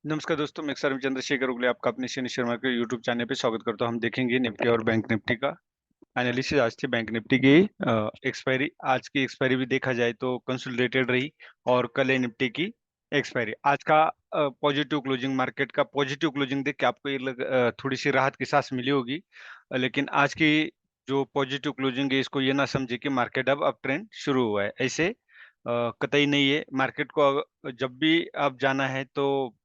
नमस्कार दोस्तों, मैं सर चंद्रशेखर उगले आपका अपने शनि शर्मा के यूट्यूब चैनल पे स्वागत करता हूं। हम देखेंगे निफ्टी और बैंक निफ्टी का एनालिसिस। आज थी बैंक निफ्टी की एक्सपायरी। आज की एक्सपायरी भी देखा जाए तो कंसोलिडेटेड रही और कल है निफ्टी की एक्सपायरी। आज का पॉजिटिव क्लोजिंग, मार्केट का पॉजिटिव क्लोजिंग देख के आपको थोड़ी सी राहत की सांस मिली होगी। लेकिन आज की जो पॉजिटिव क्लोजिंग है, इसको ये ना समझे कि मार्केट अब ट्रेंड शुरू हुआ है। ऐसे कतई नहीं है। मार्केट को जब भी आप जाना है तो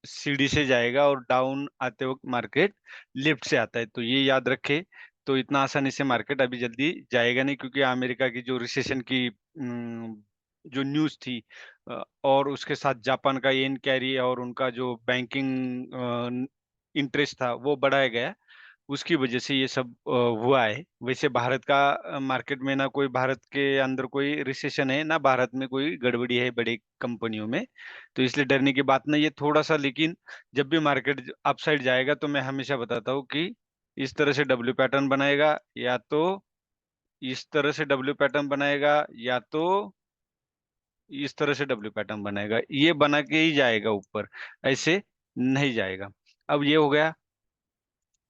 सीढ़ी से जाएगा और डाउन आते वक्त मार्केट लिफ्ट से आता है, तो ये याद रखे। तो इतना आसानी से मार्केट अभी जल्दी जाएगा नहीं, क्योंकि अमेरिका की जो रिसेशन की जो न्यूज़ थी, और उसके साथ जापान का येन कैरी और उनका जो बैंकिंग इंटरेस्ट था वो बढ़ाया गया। उसकी वजह से ये सब हुआ है। वैसे भारत का मार्केट में ना कोई, भारत के अंदर कोई रिसेशन है, ना भारत में कोई गड़बड़ी है बड़ी कंपनियों में, तो इसलिए डरने की बात नहीं है थोड़ा सा। लेकिन जब भी मार्केट अपसाइड जाएगा तो मैं हमेशा बताता हूँ कि इस तरह से डब्ल्यू पैटर्न बनाएगा, या तो इस तरह से डब्ल्यू पैटर्न बनाएगा, या तो इस तरह से डब्ल्यू पैटर्न बनाएगा। ये बना के ही जाएगा ऊपर, ऐसे नहीं जाएगा। अब ये हो गया।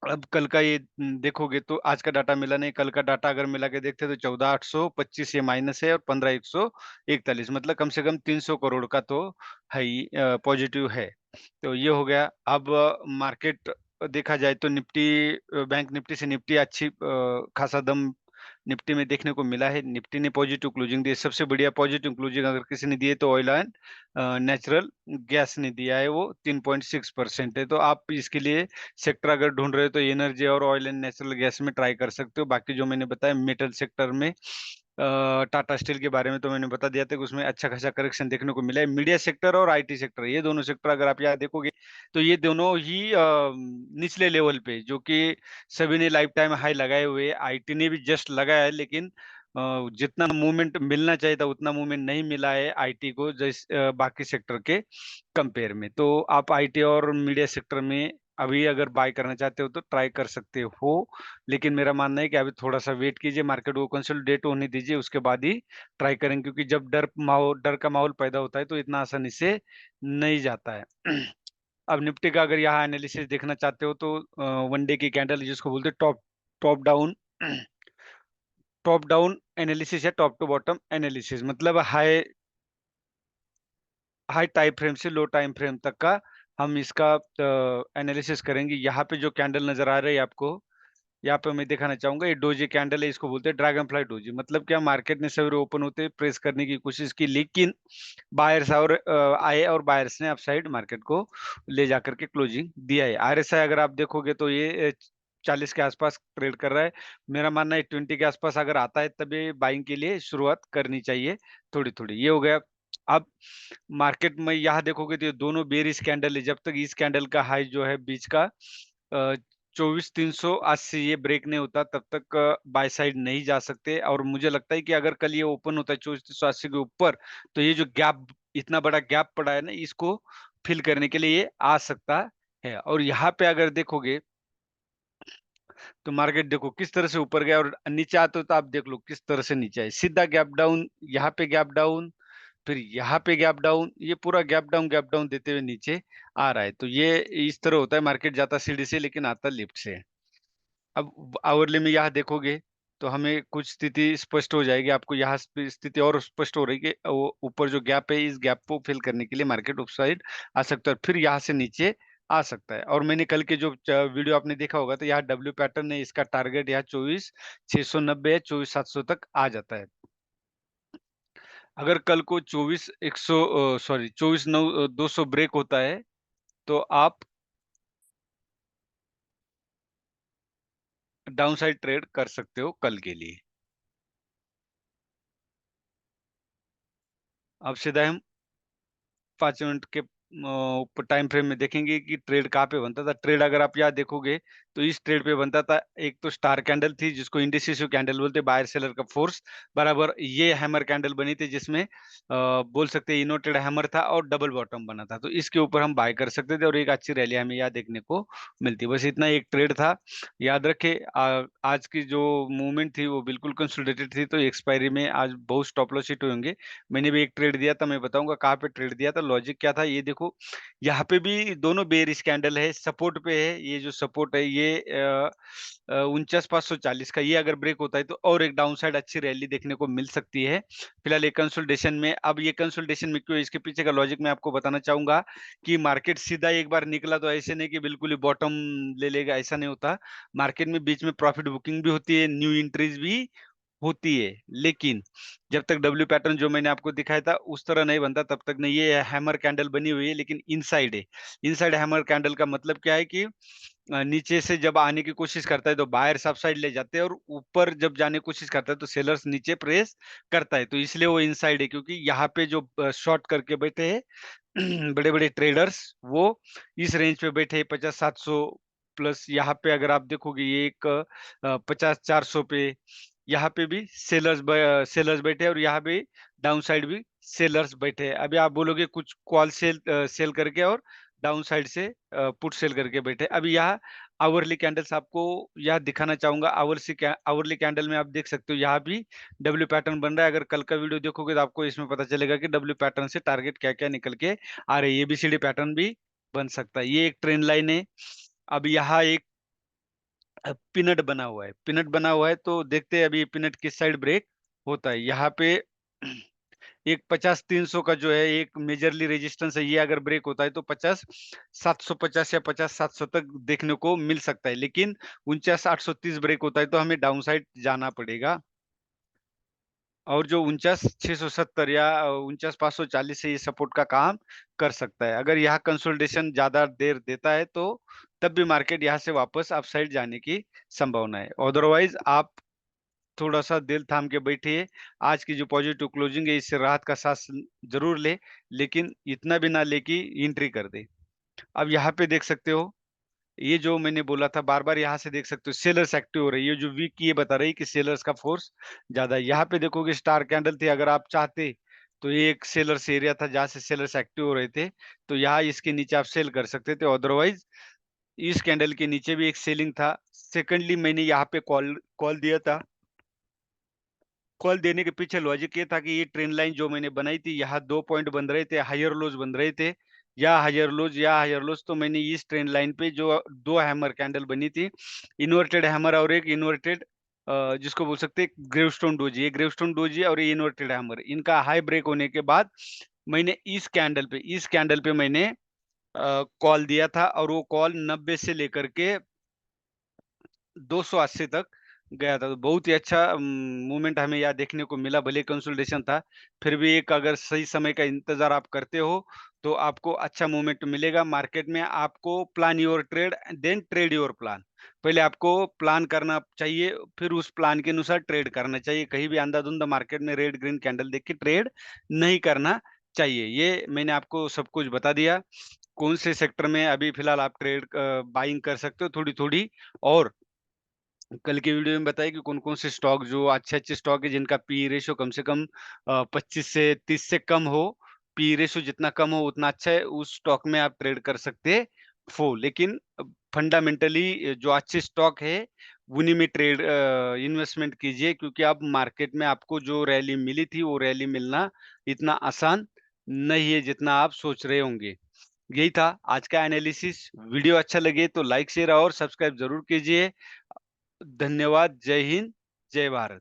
अब कल का ये देखोगे तो आज का डाटा मिला नहीं। कल का डाटा अगर मिला के देखते तो 14,825 ये माइनस है और 15,141, मतलब कम से कम 300 करोड़ का तो है ही, पॉजिटिव है। तो ये हो गया। अब मार्केट देखा जाए तो निफ्टी, बैंक निफ्टी से निफ्टी अच्छी खासा दम निफ्टी में देखने को मिला है। निफ्टी ने पॉजिटिव क्लोजिंग दी है। सबसे बढ़िया पॉजिटिव क्लोजिंग अगर किसी ने दी है तो ऑयल एंड नेचुरल गैस ने दिया है, वो 3.6% है। तो आप इसके लिए सेक्टर अगर ढूंढ रहे हो तो एनर्जी और ऑयल एंड नेचुरल गैस में ट्राई कर सकते हो। बाकी जो मैंने बताया मेटल सेक्टर में, टाटा स्टील के बारे में तो मैंने बता दिया था कि उसमें अच्छा खासा करेक्शन देखने को मिला है। मीडिया सेक्टर और आईटी सेक्टर, ये दोनों सेक्टर अगर आप यहाँ देखोगे तो ये दोनों ही निचले लेवल पे, जो कि सभी ने लाइफ टाइम हाई लगाए हुए। आईटी ने भी जस्ट लगाया है, लेकिन जितना मूवमेंट मिलना चाहिए था उतना मूवमेंट नहीं मिला है आईटी को, बाकी सेक्टर के कंपेयर में। तो आप आईटी और मीडिया सेक्टर में अभी अगर बाय करना चाहते हो तो ट्राई कर सकते हो। लेकिन मेरा मानना है कि अभी थोड़ा सा वेट कीजिए, मार्केट को कंसोलिडेट होने दीजिए, उसके बाद ही ट्राई करें। क्योंकि जब डर का माहौल पैदा होता है तो इतना आसानी से नहीं जाता है। अब निफ्टी का अगर यहाँ एनालिसिस देखना चाहते हो तो वन डे की कैंडल जिसको बोलते हैं top top down top down analysis या टॉप टू बॉटम एनालिसिस, मतलब हाई हाई टाइम फ्रेम से लो टाइम फ्रेम तक का हम इसका एनालिसिस करेंगे। यहाँ पे जो कैंडल नजर आ रही है आपको, यहाँ पे मैं दिखाना चाहूंगा, ये डोजी कैंडल है, इसको बोलते हैं ड्रैगन फ्लाई डोजी। मतलब क्या, मार्केट ने सवेरे ओपन होते प्रेस करने की कोशिश की, लेकिन बायर्स और आए और बायर्स ने अपसाइड मार्केट को ले जाकर के क्लोजिंग दिया है। आरएसआई अगर आप देखोगे तो ये 40 के आसपास ट्रेड कर रहा है। मेरा मानना है 20 के आसपास अगर आता है तभी बाइंग के लिए शुरुआत करनी चाहिए थोड़ी थोड़ी। ये हो गया। अब मार्केट में यहाँ देखोगे तो ये दोनों बेरिश कैंडल है। जब तक इस कैंडल का हाई जो है बीच का 24,380 ये ब्रेक नहीं होता तब तक बाय साइड नहीं जा सकते। और मुझे लगता है कि अगर कल ये ओपन होता है 24,380 के ऊपर, तो ये जो गैप, इतना बड़ा गैप पड़ा है ना, इसको फिल करने के लिए ये आ सकता है। और यहाँ पे अगर देखोगे तो मार्केट देखो किस तरह से ऊपर गया, और नीचे आते हो तो आप देख लो किस तरह से नीचे है। सीधा गैप डाउन, यहाँ पे गैप डाउन, फिर यहाँ पे गैप डाउन देते हुए नीचे आ रहा है। तो ये इस तरह होता है, मार्केट जाता सीढ़ी से लेकिन आता लिफ्ट से। अब आवरली में यहाँ देखोगे तो हमें कुछ स्थिति स्पष्ट हो जाएगी। आपको यहाँ स्थिति और स्पष्ट हो रही है कि वो ऊपर जो गैप है, इस गैप को फिल करने के लिए मार्केट अपसाइड आ सकता है, फिर यहाँ से नीचे आ सकता है। और मैंने कल के जो वीडियो आपने देखा होगा, तो यहाँ डब्ल्यू पैटर्न है, इसका टारगेट यहाँ 24,690 है, 24,700 तक आ जाता है। अगर कल को 24,200 ब्रेक होता है तो आप डाउन साइड ट्रेड कर सकते हो कल के लिए। अब सीधा हम 5 मिनट के ऊपर टाइम फ्रेम में देखेंगे कि ट्रेड कहाँ पे बनता था। ट्रेड अगर आप यहाँ देखोगे तो इस ट्रेड पे बनता था, एक तो स्टार कैंडल थी जिसको इंडिसिसिव कैंडल बोलते, बायर सेलर का फोर्स बराबर ये हैमर कैंडल बनी थी जिसमें बोल सकते हैं इनवर्टेड हैमर था और डबल बॉटम बना था, तो इसके ऊपर हम बाय कर सकते थे और एक अच्छी रैली हमें यहाँ देखने को मिलती। बस इतना एक ट्रेड था, याद रखे। आज की जो मूवमेंट थी वो बिल्कुल कंसोलिडेटेड थी, तो एक्सपायरी में आज बहुत स्टॉप लॉस हिट होंगे। मैंने भी एक ट्रेड दिया था, मैं बताऊंगा कहाँ पे ट्रेड दिया था, लॉजिक क्या था ये देखो। यहाँ पे भी दोनों बेयरिश कैंडल है, सपोर्ट पे है, ये जो सपोर्ट है ये 49,540 का, ये अगर ब्रेक होता है तो और एक डाउन साइड अच्छी रैली देखने को मिल सकती है। फिलहाल ये कंसोलिडेशन में, अब ये कंसोलिडेशन में क्यों, इसके पीछे का लॉजिक मैं आपको बताना चाहूंगा कि मार्केट सीधा एक बार निकला तो ऐसे नहीं कि बिल्कुल ही बॉटम ले लेगा, ऐसा नहीं होता। मार्केट में बीच में प्रॉफिट बुकिंग भी होती है, न्यू एंट्रीज भी होती है, लेकिन जब तक डब्ल्यू पैटर्न जो मैंने आपको दिखाया था उस तरह नहीं बनता तब तक नहीं। ये हैमर कैंडल बनी हुई है लेकिन इनसाइड है। इनसाइड हैमर कैंडल का मतलब क्या है कि नीचे से जब आने की कोशिश करता है तो बायर्स अप साइड ले जाते हैं और ऊपर जब जाने की कोशिश करता है तो सेलर्स नीचे प्रेस करता है, तो इसलिए वो इनसाइड है। क्योंकि यहाँ पे जो शॉर्ट करके बैठे हैं बड़े बड़े ट्रेडर्स, वो इस रेंज पे बैठे 50-700 प्लस। यहाँ पे अगर आप देखोगे ये एक 50-400 पे, यहाँ पे भी सेलर्स बैठे हैं और यहाँ पे डाउन साइड भी सेलर्स बैठे हैं। अभी आप बोलोगे कुछ कॉल सेल करके और डाउन साइड से पुट सेल करके बैठे। अभी यहाँ आवरली कैंडल्स आपको यहाँ दिखाना चाहूंगा। आवरली कैंडल में आप देख सकते हो यहाँ भी डब्ल्यू पैटर्न बन रहा है। अगर कल का वीडियो देखोगे तो आपको इसमें पता चलेगा कि डब्ल्यू पैटर्न से टारगेट क्या क्या निकल के आ रहे हैं। एबीसीडी पैटर्न भी बन सकता है, ये एक ट्रेंड लाइन है। अब यहाँ एक पिनट बना हुआ है, पिनट बना हुआ है, तो देखते हैं अभी पिनट किस साइड ब्रेक होता है। यहाँ पे एक 50-300 का जो है एक मेजरली रेजिस्टेंस है, ये अगर ब्रेक होता है तो 50-750 या 50-700 तक देखने को मिल सकता है। लेकिन 49,830 ब्रेक होता है तो हमें डाउन साइड जाना पड़ेगा, और जो 49,670 या 49,540 से ये सपोर्ट का काम कर सकता है। अगर यहाँ कंसोलिडेशन ज्यादा देर देता है तो तब भी मार्केट यहाँ से वापस अपसाइड जाने की संभावना है। अदरवाइज आप थोड़ा सा दिल थाम के बैठिए। आज की जो पॉजिटिव क्लोजिंग है इससे राहत का सांस जरूर ले, लेकिन इतना भी ना ले कि एंट्री कर दे। अब यहाँ पे देख सकते हो, ये जो मैंने बोला था बार बार, यहाँ से देख सकते हो सेलर्स एक्टिव हो रही है। ये जो वीक की ये बता रही है कि सेलर्स का फोर्स ज्यादा है। यहाँ पे देखोगे स्टार कैंडल थी, अगर आप चाहते तो ये एक सेलर्स एरिया था जहां से सेलर्स एक्टिव हो रहे थे, तो यहाँ इसके नीचे आप सेल कर सकते थे। अदरवाइज इस कैंडल के नीचे भी एक सेलिंग था। सेकंडली मैंने यहाँ पे कॉल कॉल दिया था। कॉल देने के पीछे लॉजिक ये था कि ये ट्रेंड लाइन जो मैंने बनाई थी, यहाँ 2 पॉइंट बन रहे थे, हायर लोज बन रहे थे, या हायर लोज या हायर लोज, तो मैंने इस ट्रेंड लाइन पे जो दो हैमर कैंडल बनी थी, इन्वर्टेड हैमर और एक इन्वर्टेड जिसको बोल सकते हैं ग्रेवस्टोन डोजी, ये ग्रेवस्टोन डोजी और ये इन्वर्टेड हैमर, इनका हाई ब्रेक होने के बाद मैंने इस कैंडल पे मैंने कॉल दिया था, और वो कॉल 90 से लेकर के 280 तक गया था। तो बहुत ही अच्छा मूवमेंट हमें यहाँ देखने को मिला। भले कंसोलिडेशन था, फिर भी एक अगर सही समय का इंतजार आप करते हो तो आपको अच्छा मूवमेंट मिलेगा मार्केट में। आपको plan your trade then trade your plan. पहले आपको प्लान करना चाहिए, फिर उस प्लान के अनुसार ट्रेड करना चाहिए। कहीं भी अंधाधुंध मार्केट में रेड ग्रीन कैंडल देख के ट्रेड नहीं करना चाहिए। ये मैंने आपको सब कुछ बता दिया। कौन से सेक्टर में अभी फिलहाल आप ट्रेड बाइंग कर सकते हो थोड़ी थोड़ी, और कल की वीडियो में बताया कि कौन कौन से स्टॉक जो अच्छे अच्छे स्टॉक है जिनका पी रेशियो कम से कम 25 से 30 से कम हो। पी रेशियो जितना कम हो उतना अच्छा है, उस स्टॉक में आप ट्रेड कर सकते हो। लेकिन फंडामेंटली जो अच्छे स्टॉक है उन्हीं में ट्रेड इन्वेस्टमेंट कीजिए, क्योंकि अब मार्केट में आपको जो रैली मिली थी वो रैली मिलना इतना आसान नहीं है जितना आप सोच रहे होंगे। यही था आज का एनालिसिस। वीडियो अच्छा लगे तो लाइक शेयर और सब्सक्राइब जरूर कीजिए। धन्यवाद। जय हिंद, जय भारत।